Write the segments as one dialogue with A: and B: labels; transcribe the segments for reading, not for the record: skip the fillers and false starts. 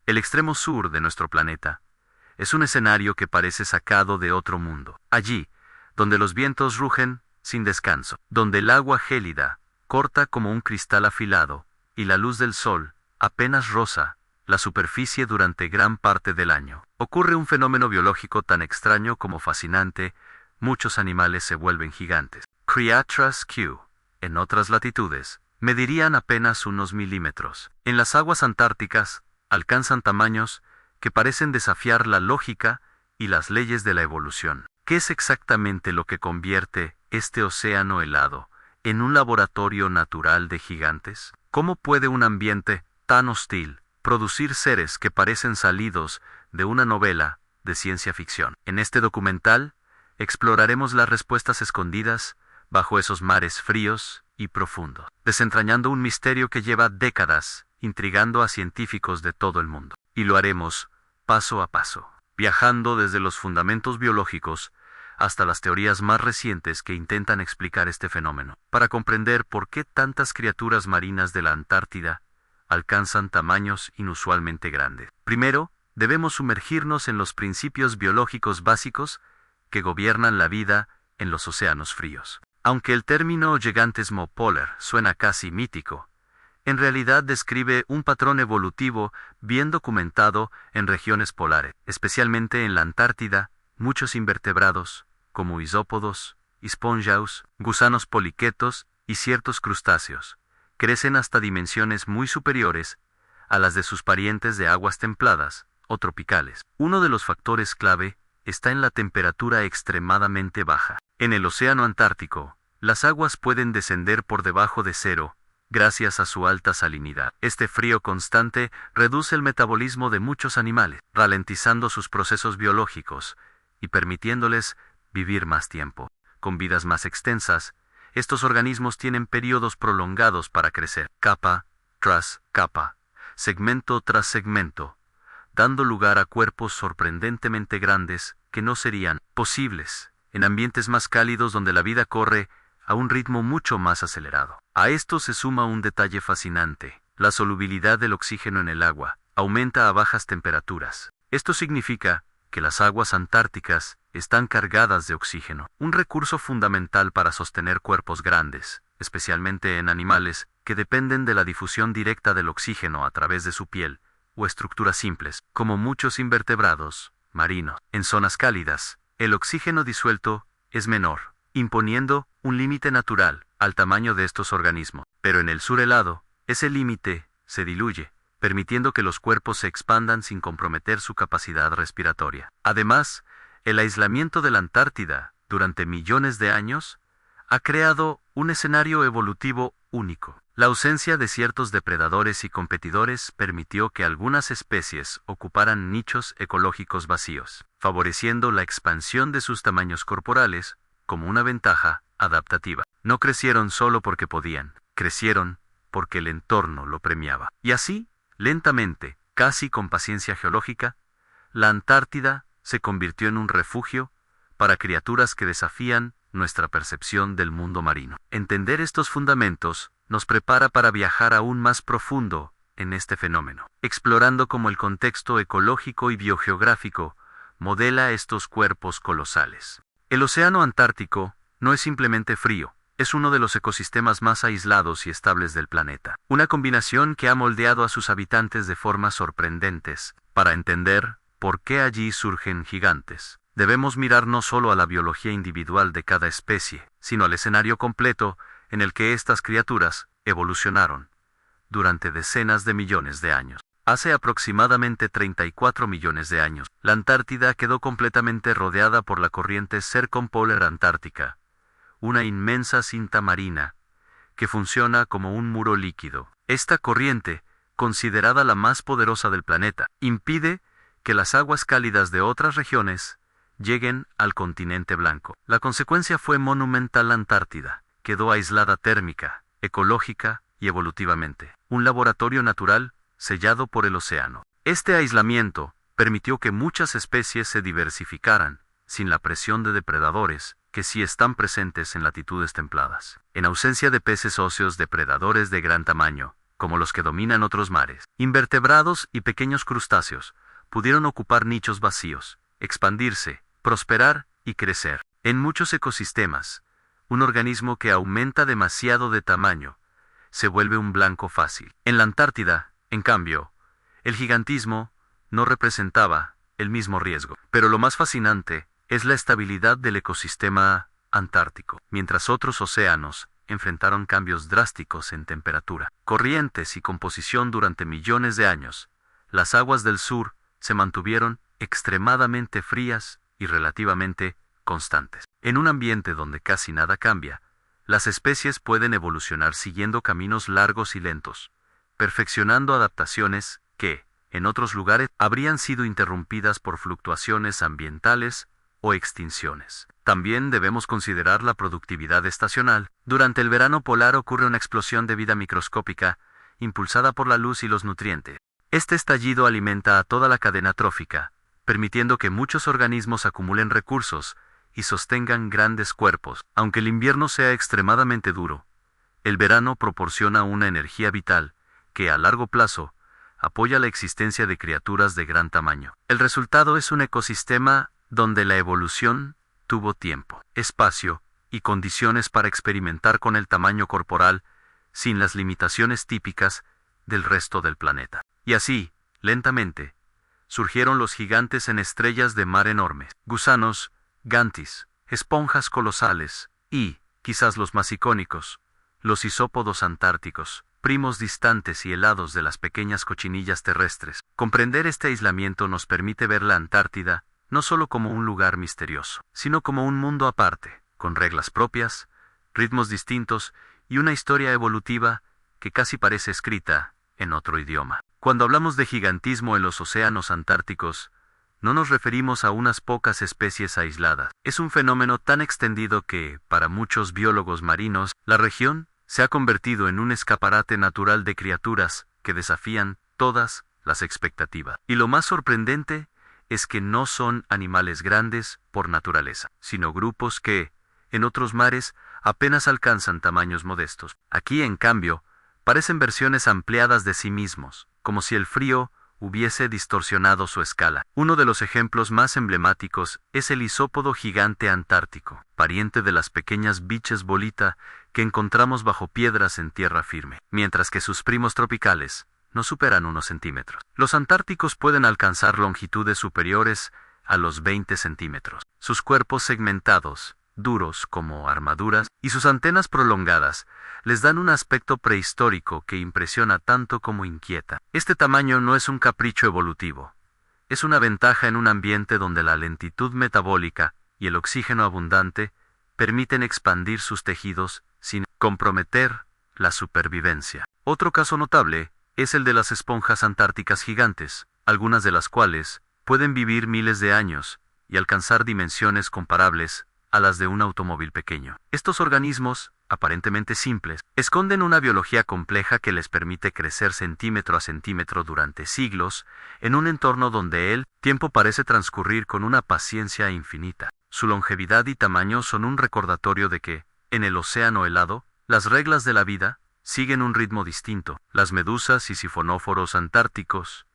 A: El extremo sur de nuestro planeta es un escenario que parece sacado de otro mundo. Allí, donde los vientos rugen sin descanso, donde el agua gélida corta como un cristal afilado y la luz del sol apenas roza la superficie durante gran parte del año. Ocurre un fenómeno biológico tan extraño como fascinante. Muchos animales se vuelven gigantes. Criatras Q, en otras latitudes, medirían apenas unos milímetros. En las aguas antárticas, alcanzan tamaños que parecen desafiar la lógica y las leyes de la evolución. ¿Qué es exactamente lo que convierte este océano helado en un laboratorio natural de gigantes? ¿Cómo puede un ambiente tan hostil producir seres que parecen salidos de una novela de ciencia ficción? En este documental, exploraremos las respuestas escondidas bajo esos mares fríos y profundos, desentrañando un misterio que lleva décadas intrigando a científicos de todo el mundo. Y lo haremos paso a paso, viajando desde los fundamentos biológicos hasta las teorías más recientes que intentan explicar este fenómeno, para comprender por qué tantas criaturas marinas de la Antártida alcanzan tamaños inusualmente grandes. Primero, debemos sumergirnos en los principios biológicos básicos que gobiernan la vida en los océanos fríos. Aunque el término gigantismo polar suena casi mítico, en realidad describe un patrón evolutivo bien documentado en regiones polares, especialmente en la Antártida. Muchos invertebrados, como isópodos, esponjaus, gusanos poliquetos y ciertos crustáceos, crecen hasta dimensiones muy superiores a las de sus parientes de aguas templadas o tropicales. Uno de los factores clave está en la temperatura extremadamente baja. En el océano Antártico, las aguas pueden descender por debajo de cero gracias a su alta salinidad. Este frío constante reduce el metabolismo de muchos animales, ralentizando sus procesos biológicos y permitiéndoles vivir más tiempo. Con vidas más extensas, estos organismos tienen periodos prolongados para crecer, capa tras capa, segmento tras segmento, dando lugar a cuerpos sorprendentemente grandes que no serían posibles en ambientes más cálidos donde la vida corre a un ritmo mucho más acelerado. A esto se suma un detalle fascinante: la solubilidad del oxígeno en el agua aumenta a bajas temperaturas. Esto significa que las aguas antárticas están cargadas de oxígeno, un recurso fundamental para sostener cuerpos grandes, especialmente en animales que dependen de la difusión directa del oxígeno a través de su piel o estructuras simples, como muchos invertebrados marinos. En zonas cálidas, el oxígeno disuelto es menor, imponiendo un límite natural al tamaño de estos organismos. Pero en el sur helado, ese límite se diluye, permitiendo que los cuerpos se expandan sin comprometer su capacidad respiratoria. Además, el aislamiento de la Antártida durante millones de años ha creado un escenario evolutivo único. La ausencia de ciertos depredadores y competidores permitió que algunas especies ocuparan nichos ecológicos vacíos, favoreciendo la expansión de sus tamaños corporales como una ventaja adaptativa. No crecieron solo porque podían, crecieron porque el entorno lo premiaba. Y así, lentamente, casi con paciencia geológica, la Antártida se convirtió en un refugio para criaturas que desafían nuestra percepción del mundo marino. Entender estos fundamentos nos prepara para viajar aún más profundo en este fenómeno, explorando cómo el contexto ecológico y biogeográfico modela estos cuerpos colosales. El océano Antártico no es simplemente frío, es uno de los ecosistemas más aislados y estables del planeta. Una combinación que ha moldeado a sus habitantes de formas sorprendentes. Para entender por qué allí surgen gigantes, debemos mirar no solo a la biología individual de cada especie, sino al escenario completo en el que estas criaturas evolucionaron durante decenas de millones de años. Hace aproximadamente 34 millones de años, la Antártida quedó completamente rodeada por la corriente Circumpolar Antártica, una inmensa cinta marina que funciona como un muro líquido. Esta corriente, considerada la más poderosa del planeta, impide que las aguas cálidas de otras regiones lleguen al continente blanco. La consecuencia fue monumental. La Antártida quedó aislada térmica, ecológica y evolutivamente, un laboratorio natural sellado por el océano. Este aislamiento permitió que muchas especies se diversificaran, sin la presión de depredadores, que sí están presentes en latitudes templadas. En ausencia de peces óseos depredadores de gran tamaño, como los que dominan otros mares. Invertebrados y pequeños crustáceos pudieron ocupar nichos vacíos, expandirse, prosperar y crecer. En muchos ecosistemas, un organismo que aumenta demasiado de tamaño se vuelve un blanco fácil. En la Antártida, en cambio, el gigantismo no representaba el mismo riesgo. Pero lo más fascinante es la estabilidad del ecosistema antártico, mientras otros océanos enfrentaron cambios drásticos en temperatura, corrientes y composición durante millones de años. Las aguas del sur se mantuvieron extremadamente frías y relativamente constantes. En un ambiente donde casi nada cambia, las especies pueden evolucionar siguiendo caminos largos y lentos, perfeccionando adaptaciones que, en otros lugares, habrían sido interrumpidas por fluctuaciones ambientales o extinciones. También debemos considerar la productividad estacional. Durante el verano polar ocurre una explosión de vida microscópica, impulsada por la luz y los nutrientes. Este estallido alimenta a toda la cadena trófica, permitiendo que muchos organismos acumulen recursos y sostengan grandes cuerpos. Aunque el invierno sea extremadamente duro, el verano proporciona una energía vital que, a largo plazo, apoya la existencia de criaturas de gran tamaño. El resultado es un ecosistema donde la evolución tuvo tiempo, espacio y condiciones para experimentar con el tamaño corporal sin las limitaciones típicas del resto del planeta. Y así, lentamente, surgieron los gigantes en estrellas de mar enormes, gusanos, gantis, esponjas colosales y, quizás los más icónicos, los isópodos antárticos, primos distantes y helados de las pequeñas cochinillas terrestres. Comprender este aislamiento nos permite ver la Antártida no solo como un lugar misterioso, sino como un mundo aparte, con reglas propias, ritmos distintos y una historia evolutiva que casi parece escrita en otro idioma. Cuando hablamos de gigantismo en los océanos antárticos, no nos referimos a unas pocas especies aisladas. Es un fenómeno tan extendido que, para muchos biólogos marinos, la región se ha convertido en un escaparate natural de criaturas que desafían todas las expectativas. Y lo más sorprendente es que no son animales grandes por naturaleza, sino grupos que, en otros mares, apenas alcanzan tamaños modestos. Aquí, en cambio, parecen versiones ampliadas de sí mismos, como si el frío hubiese distorsionado su escala. Uno de los ejemplos más emblemáticos es el isópodo gigante antártico, pariente de las pequeñas biches bolita que encontramos bajo piedras en tierra firme, mientras que sus primos tropicales no superan unos centímetros. Los antárticos pueden alcanzar longitudes superiores a los 20 centímetros. Sus cuerpos segmentados, duros como armaduras, y sus antenas prolongadas les dan un aspecto prehistórico que impresiona tanto como inquieta. Este tamaño no es un capricho evolutivo. Es una ventaja en un ambiente donde la lentitud metabólica y el oxígeno abundante permiten expandir sus tejidos sin comprometer la supervivencia. Otro caso notable es el de las esponjas antárticas gigantes, algunas de las cuales pueden vivir miles de años y alcanzar dimensiones comparables a las de un automóvil pequeño. Estos organismos, aparentemente simples, esconden una biología compleja que les permite crecer centímetro a centímetro durante siglos en un entorno donde el tiempo parece transcurrir con una paciencia infinita. Su longevidad y tamaño son un recordatorio de que, en el océano helado, las reglas de la vida siguen un ritmo distinto. Las medusas y sifonóforos antárticos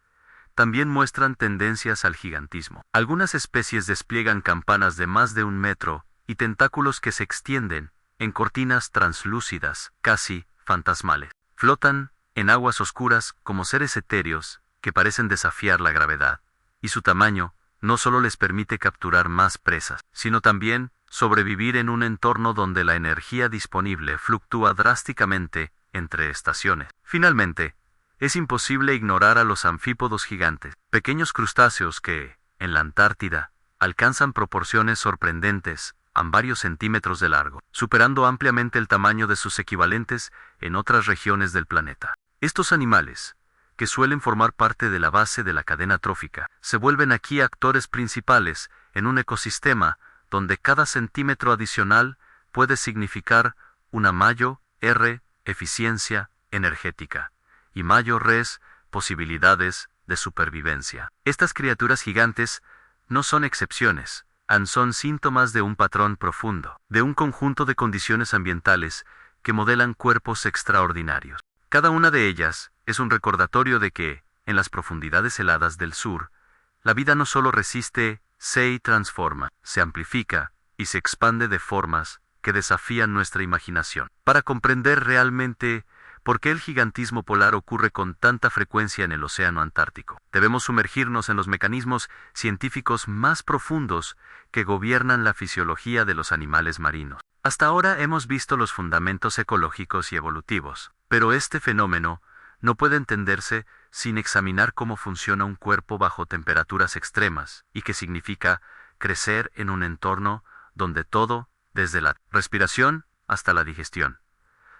A: también muestran tendencias al gigantismo. Algunas especies despliegan campanas de más de 1 metro y tentáculos que se extienden en cortinas translúcidas, casi fantasmales. Flotan en aguas oscuras como seres etéreos que parecen desafiar la gravedad, y su tamaño no solo les permite capturar más presas, sino también sobrevivir en un entorno donde la energía disponible fluctúa drásticamente entre estaciones. Finalmente, es imposible ignorar a los anfípodos gigantes, pequeños crustáceos que, en la Antártida, alcanzan proporciones sorprendentes, a varios centímetros de largo, superando ampliamente el tamaño de sus equivalentes en otras regiones del planeta. Estos animales, que suelen formar parte de la base de la cadena trófica, se vuelven aquí actores principales en un ecosistema donde cada centímetro adicional puede significar una mayor eficiencia energética y mayores posibilidades de supervivencia. Estas criaturas gigantes no son excepciones, son síntomas de un patrón profundo, de un conjunto de condiciones ambientales que modelan cuerpos extraordinarios. Cada una de ellas es un recordatorio de que, en las profundidades heladas del sur, la vida no solo resiste, se transforma, se amplifica y se expande de formas que desafían nuestra imaginación. Para comprender realmente por qué el gigantismo polar ocurre con tanta frecuencia en el océano Antártico, debemos sumergirnos en los mecanismos científicos más profundos que gobiernan la fisiología de los animales marinos. Hasta ahora hemos visto los fundamentos ecológicos y evolutivos, pero este fenómeno no puede entenderse sin examinar cómo funciona un cuerpo bajo temperaturas extremas y qué significa crecer en un entorno donde todo, desde la respiración hasta la digestión,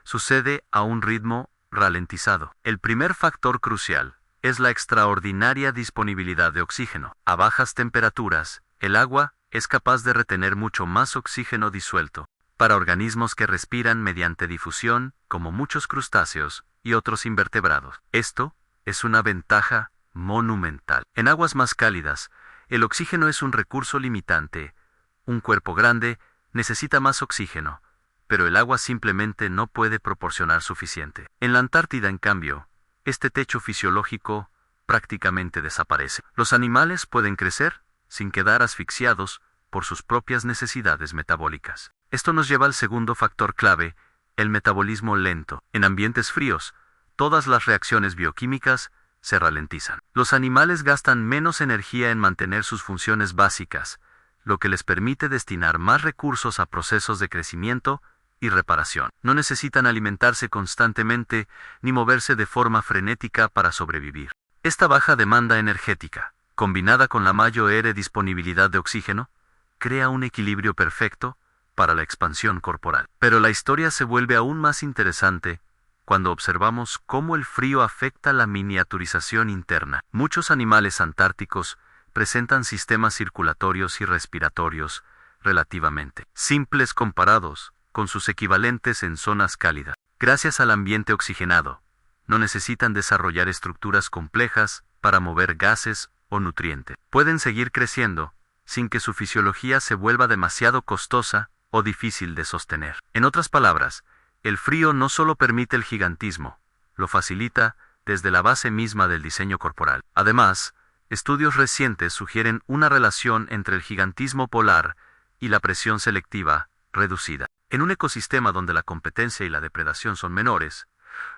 A: sucede a un ritmo ralentizado. El primer factor crucial es la extraordinaria disponibilidad de oxígeno. A bajas temperaturas, el agua es capaz de retener mucho más oxígeno disuelto. Para organismos que respiran mediante difusión, como muchos crustáceos y otros invertebrados, esto es una ventaja monumental. En aguas más cálidas, el oxígeno es un recurso limitante. Un cuerpo grande necesita más oxígeno, pero el agua simplemente no puede proporcionar suficiente. En la Antártida, en cambio, este techo fisiológico prácticamente desaparece. Los animales pueden crecer sin quedar asfixiados por sus propias necesidades metabólicas. Esto nos lleva al segundo factor clave, el metabolismo lento. En ambientes fríos, todas las reacciones bioquímicas se ralentizan. Los animales gastan menos energía en mantener sus funciones básicas, lo que les permite destinar más recursos a procesos de crecimiento y reparación. No necesitan alimentarse constantemente ni moverse de forma frenética para sobrevivir. Esta baja demanda energética, combinada con la mayor disponibilidad de oxígeno, crea un equilibrio perfecto para la expansión corporal. Pero la historia se vuelve aún más interesante cuando observamos cómo el frío afecta la miniaturización interna. Muchos animales antárticos presentan sistemas circulatorios y respiratorios relativamente simples comparados con sus equivalentes en zonas cálidas. Gracias al ambiente oxigenado, no necesitan desarrollar estructuras complejas para mover gases o nutrientes. Pueden seguir creciendo sin que su fisiología se vuelva demasiado costosa o difícil de sostener. En otras palabras, el frío no solo permite el gigantismo, lo facilita desde la base misma del diseño corporal. Además, estudios recientes sugieren una relación entre el gigantismo polar y la presión selectiva reducida. En un ecosistema donde la competencia y la depredación son menores,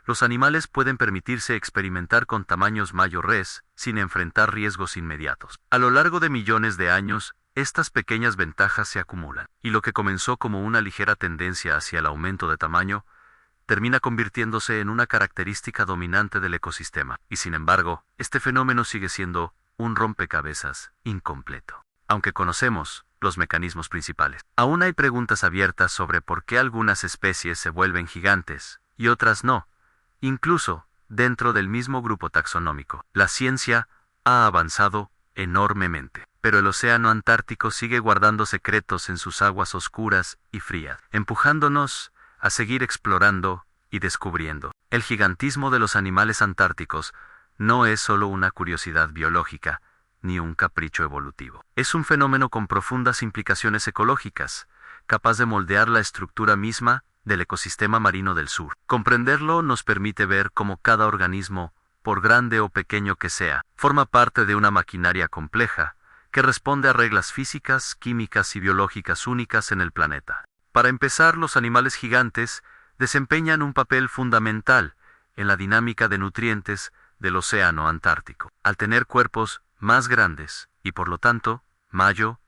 A: los animales pueden permitirse experimentar con tamaños mayores sin enfrentar riesgos inmediatos. A lo largo de millones de años, estas pequeñas ventajas se acumulan, y lo que comenzó como una ligera tendencia hacia el aumento de tamaño, termina convirtiéndose en una característica dominante del ecosistema. Y sin embargo, este fenómeno sigue siendo un rompecabezas incompleto. Aunque conocemos los mecanismos principales, aún hay preguntas abiertas sobre por qué algunas especies se vuelven gigantes y otras no, incluso dentro del mismo grupo taxonómico. La ciencia ha avanzado enormemente, pero el océano Antártico sigue guardando secretos en sus aguas oscuras y frías, empujándonos a seguir explorando y descubriendo. El gigantismo de los animales antárticos no es solo una curiosidad biológica, ni un capricho evolutivo. Es un fenómeno con profundas implicaciones ecológicas, capaz de moldear la estructura misma del ecosistema marino del sur. Comprenderlo nos permite ver cómo cada organismo, por grande o pequeño que sea, forma parte de una maquinaria compleja que responde a reglas físicas, químicas y biológicas únicas en el planeta. Para empezar, los animales gigantes desempeñan un papel fundamental en la dinámica de nutrientes del océano Antártico. Al tener cuerpos más grandes y por lo tanto, mayor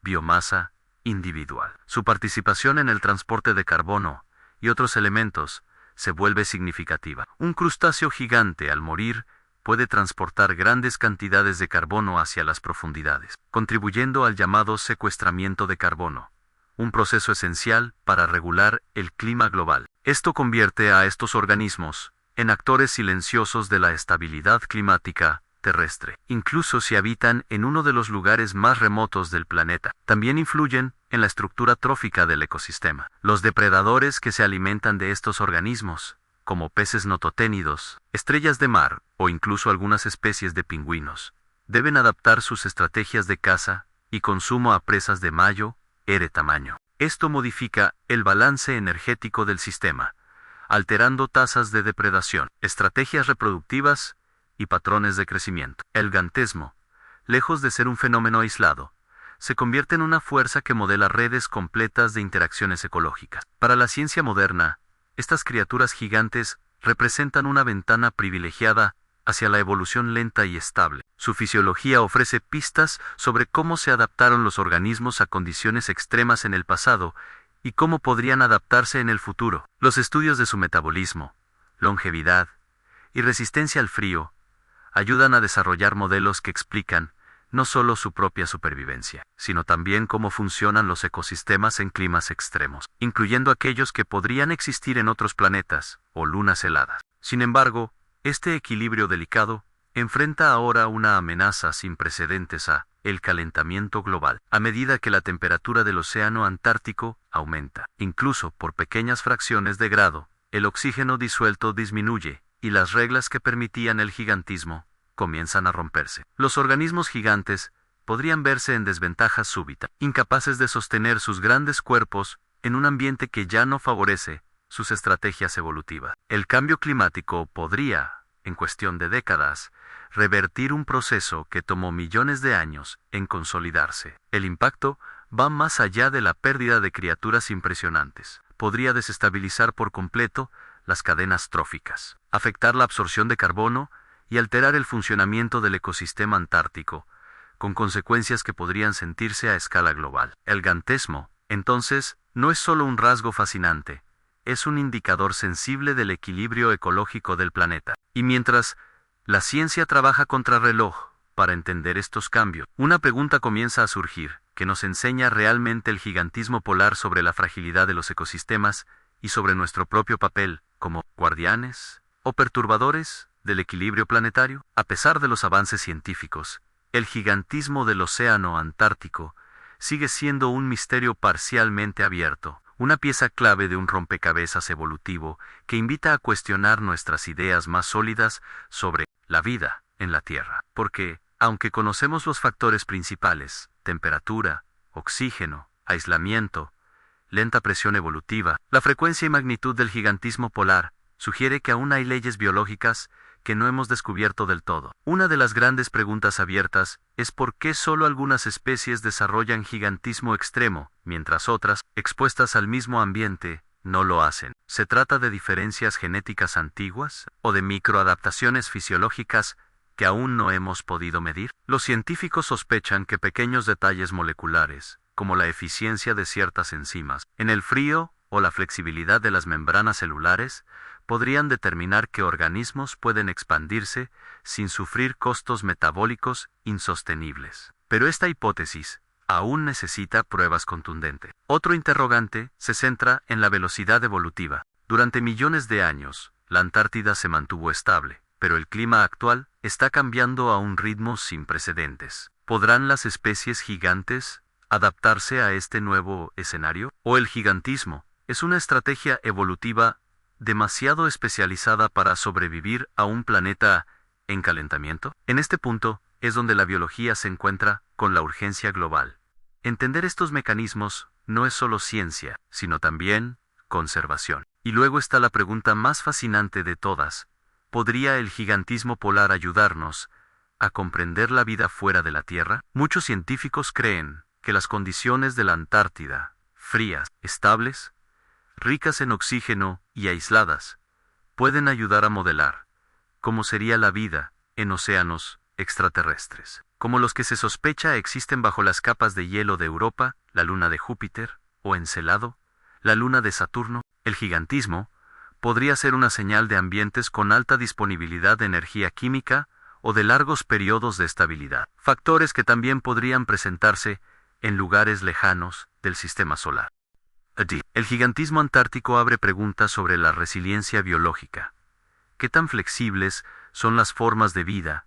A: biomasa individual, su participación en el transporte de carbono y otros elementos se vuelve significativa. Un crustáceo gigante al morir puede transportar grandes cantidades de carbono hacia las profundidades, contribuyendo al llamado secuestramiento de carbono, un proceso esencial para regular el clima global. Esto convierte a estos organismos en actores silenciosos de la estabilidad climática terrestre, incluso si habitan en uno de los lugares más remotos del planeta. También influyen en la estructura trófica del ecosistema. Los depredadores que se alimentan de estos organismos, como peces nototénidos, estrellas de mar o incluso algunas especies de pingüinos, deben adaptar sus estrategias de caza y consumo a presas de mayor tamaño. Esto modifica el balance energético del sistema, alterando tasas de depredación, estrategias reproductivas y patrones de crecimiento. El gigantismo, lejos de ser un fenómeno aislado, se convierte en una fuerza que modela redes completas de interacciones ecológicas. Para la ciencia moderna, estas criaturas gigantes representan una ventana privilegiada hacia la evolución lenta y estable. Su fisiología ofrece pistas sobre cómo se adaptaron los organismos a condiciones extremas en el pasado y cómo podrían adaptarse en el futuro. Los estudios de su metabolismo, longevidad y resistencia al frío ayudan a desarrollar modelos que explican no solo su propia supervivencia, sino también cómo funcionan los ecosistemas en climas extremos, incluyendo aquellos que podrían existir en otros planetas o lunas heladas. Sin embargo, este equilibrio delicado enfrenta ahora una amenaza sin precedentes a el calentamiento global. A medida que la temperatura del océano Antártico aumenta, incluso por pequeñas fracciones de grado, el oxígeno disuelto disminuye y las reglas que permitían el gigantismo comienzan a romperse. Los organismos gigantes podrían verse en desventaja súbita, incapaces de sostener sus grandes cuerpos en un ambiente que ya no favorece sus estrategias evolutivas. El cambio climático podría, en cuestión de décadas, revertir un proceso que tomó millones de años en consolidarse. El impacto va más allá de la pérdida de criaturas impresionantes. Podría desestabilizar por completo las cadenas tróficas, afectar la absorción de carbono y alterar el funcionamiento del ecosistema antártico, con consecuencias que podrían sentirse a escala global. El gigantismo, entonces, no es solo un rasgo fascinante, es un indicador sensible del equilibrio ecológico del planeta. Y mientras la ciencia trabaja contrarreloj para entender estos cambios, una pregunta comienza a surgir, que nos enseña realmente el gigantismo polar sobre la fragilidad de los ecosistemas y sobre nuestro propio papel como guardianes o perturbadores del equilibrio planetario. A pesar de los avances científicos, el gigantismo del océano Antártico sigue siendo un misterio parcialmente abierto, una pieza clave de un rompecabezas evolutivo que invita a cuestionar nuestras ideas más sólidas sobre la vida en la Tierra. Porque, aunque conocemos los factores principales, temperatura, oxígeno, aislamiento, lenta presión evolutiva, la frecuencia y magnitud del gigantismo polar sugiere que aún hay leyes biológicas que no hemos descubierto del todo. Una de las grandes preguntas abiertas es por qué solo algunas especies desarrollan gigantismo extremo, mientras otras, expuestas al mismo ambiente, no lo hacen. ¿Se trata de diferencias genéticas antiguas o de microadaptaciones fisiológicas que aún no hemos podido medir? Los científicos sospechan que pequeños detalles moleculares, como la eficiencia de ciertas enzimas en el frío o la flexibilidad de las membranas celulares, podrían determinar qué organismos pueden expandirse sin sufrir costos metabólicos insostenibles. Pero esta hipótesis aún necesita pruebas contundentes. Otro interrogante se centra en la velocidad evolutiva. Durante millones de años, la Antártida se mantuvo estable, pero el clima actual está cambiando a un ritmo sin precedentes. ¿Podrán las especies gigantes adaptarse a este nuevo escenario? ¿O el gigantismo es una estrategia evolutiva demasiado especializada para sobrevivir a un planeta en calentamiento? En este punto es donde la biología se encuentra con la urgencia global. Entender estos mecanismos no es solo ciencia, sino también conservación. Y luego está la pregunta más fascinante de todas: ¿podría el gigantismo polar ayudarnos a comprender la vida fuera de la Tierra? Muchos científicos creen que las condiciones de la Antártida, frías, estables, ricas en oxígeno y aisladas, pueden ayudar a modelar cómo sería la vida en océanos extraterrestres, como los que se sospecha existen bajo las capas de hielo de Europa, la luna de Júpiter, o Encelado, la luna de Saturno. El gigantismo podría ser una señal de ambientes con alta disponibilidad de energía química o de largos periodos de estabilidad, factores que también podrían presentarse en lugares lejanos del sistema solar. El gigantismo antártico abre preguntas sobre la resiliencia biológica. ¿Qué tan flexibles son las formas de vida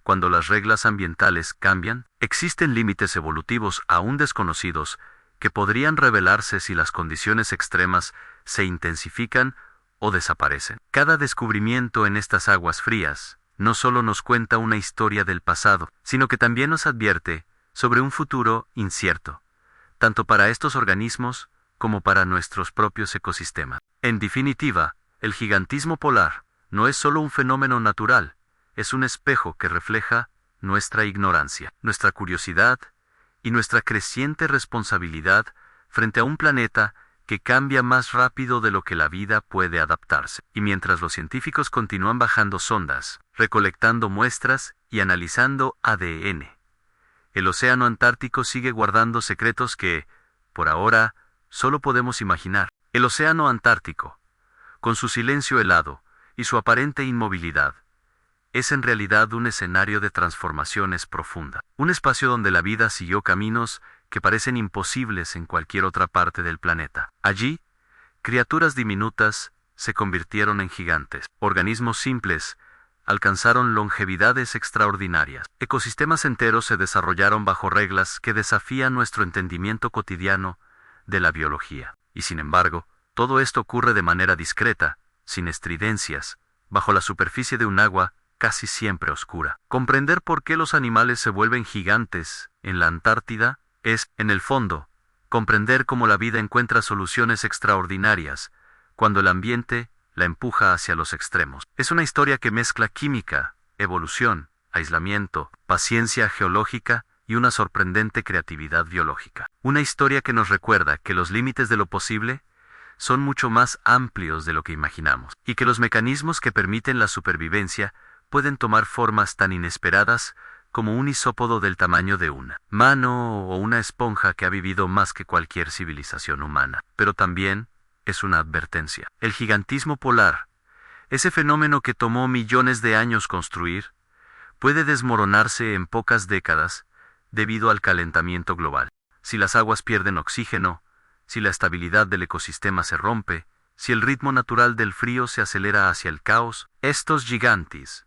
A: cuando las reglas ambientales cambian? Existen límites evolutivos aún desconocidos que podrían revelarse si las condiciones extremas se intensifican o desaparecen. Cada descubrimiento en estas aguas frías no solo nos cuenta una historia del pasado, sino que también nos advierte sobre un futuro incierto, tanto para estos organismos como para nuestros propios ecosistemas. En definitiva, El gigantismo polar no es solo un fenómeno natural, es un espejo que refleja nuestra ignorancia, nuestra curiosidad y nuestra creciente responsabilidad frente a un planeta que cambia más rápido de lo que la vida puede adaptarse. Y mientras los científicos continúan bajando sondas, recolectando muestras y analizando ADN, el océano Antártico sigue guardando secretos que, por ahora, solo podemos imaginar. El océano Antártico, con su silencio helado y su aparente inmovilidad, es en realidad un escenario de transformaciones profunda. Un espacio donde la vida siguió caminos que parecen imposibles en cualquier otra parte del planeta. Allí, criaturas diminutas se convirtieron en gigantes. Organismos simples alcanzaron longevidades extraordinarias. Ecosistemas enteros se desarrollaron bajo reglas que desafían nuestro entendimiento cotidiano de la biología. Y sin embargo, todo esto ocurre de manera discreta, sin estridencias, bajo la superficie de un agua casi siempre oscura. Comprender por qué los animales se vuelven gigantes en la Antártida es, en el fondo, comprender cómo la vida encuentra soluciones extraordinarias cuando el ambiente la empuja hacia los extremos. Es una historia que mezcla química, evolución, aislamiento, paciencia geológica y una sorprendente creatividad biológica. Una historia que nos recuerda que los límites de lo posible son mucho más amplios de lo que imaginamos, y que los mecanismos que permiten la supervivencia pueden tomar formas tan inesperadas como un isópodo del tamaño de una mano o una esponja que ha vivido más que cualquier civilización humana. Pero también es una advertencia. El gigantismo polar, ese fenómeno que tomó millones de años construir, puede desmoronarse en pocas décadas debido al calentamiento global. Si las aguas pierden oxígeno, si la estabilidad del ecosistema se rompe, si el ritmo natural del frío se acelera hacia el caos, estos gigantes,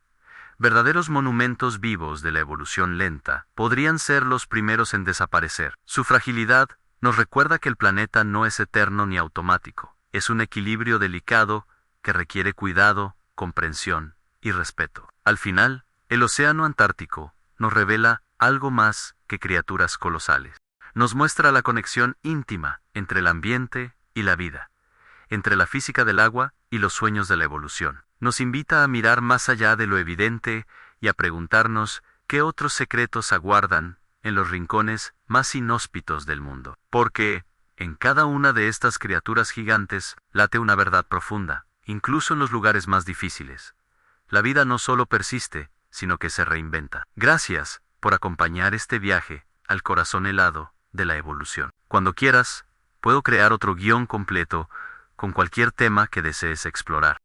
A: verdaderos monumentos vivos de la evolución lenta, podrían ser los primeros en desaparecer. Su fragilidad nos recuerda que el planeta no es eterno ni automático. Es un equilibrio delicado que requiere cuidado, comprensión y respeto. Al final, el océano Antártico nos revela algo más que criaturas colosales. Nos muestra la conexión íntima entre el ambiente y la vida, entre la física del agua y los sueños de la evolución. Nos invita a mirar más allá de lo evidente y a preguntarnos qué otros secretos aguardan en los rincones más inhóspitos del mundo. Porque en cada una de estas criaturas gigantes late una verdad profunda, incluso en los lugares más difíciles. La vida no solo persiste, sino que se reinventa. Gracias por acompañar este viaje al corazón helado de la evolución. Cuando quieras, puedo crear otro guión completo con cualquier tema que desees explorar.